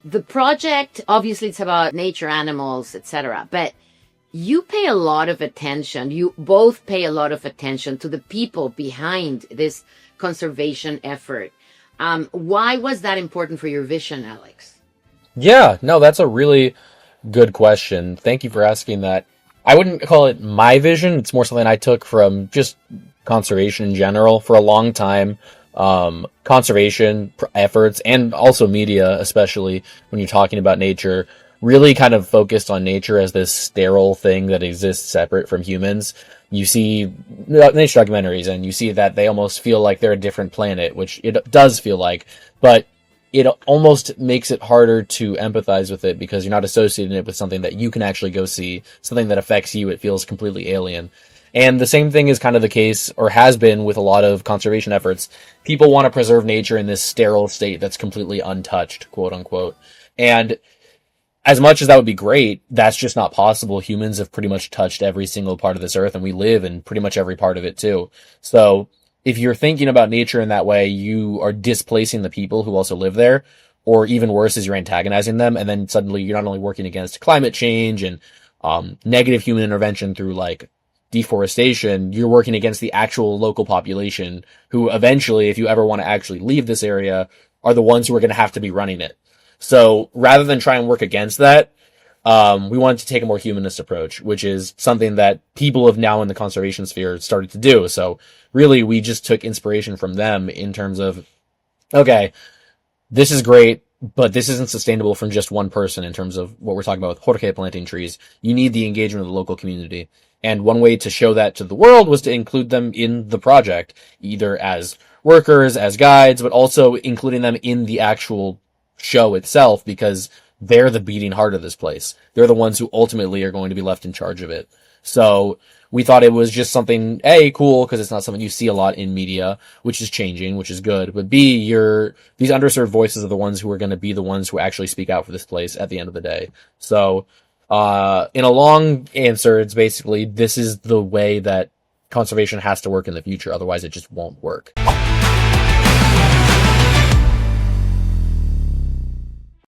the project, obviously it's about nature, animals, etc. But you pay a lot of attention. You both pay a lot of attention to the people behind this conservation effort. Why was that important for your vision, Alex? Yeah, no, that's a really good question. Thank you for asking that. I wouldn't call it my vision. It's more something I took from just conservation in general. For a long time, conservation efforts and also media, especially when you're talking about nature, really kind of focused on nature as this sterile thing that exists separate from humans. You see nature documentaries and you see that they almost feel like they're a different planet, which it does feel like, but it almost makes it harder to empathize with it because you're not associating it with something that you can actually go see, something that affects you. It feels completely alien. And the same thing is kind of the case, or has been, with a lot of conservation efforts. People want to preserve nature in this sterile state that's completely untouched, quote unquote. And as much as that would be great, that's just not possible. Humans have pretty much touched every single part of this earth, and we live in pretty much every part of it too. So if you're thinking about nature in that way, you are displacing the people who also live there, or even worse is you're antagonizing them, and then suddenly you're not only working against climate change and negative human intervention through like deforestation, you're working against the actual local population who eventually, if you ever want to actually leave this area, are the ones who are going to have to be running it. So rather than try and work against that, we wanted to take a more humanist approach, which is something that people have now in the conservation sphere started to do. So really, we just took inspiration from them in terms of, okay, this is great, but this isn't sustainable from just one person in terms of what we're talking about with Jorge planting trees. You need the engagement of the local community. And one way to show that to the world was to include them in the project, either as workers, as guides, but also including them in the actual show itself, because they're the beating heart of this place. They're the ones who ultimately are going to be left in charge of it. So we thought it was just something, A, cool, because it's not something you see a lot in media, which is changing, which is good. But B, these underserved voices are the ones who are going to be the ones who actually speak out for this place at the end of the day. So, in a long answer, it's basically, this is the way that conservation has to work in the future. Otherwise, it just won't work.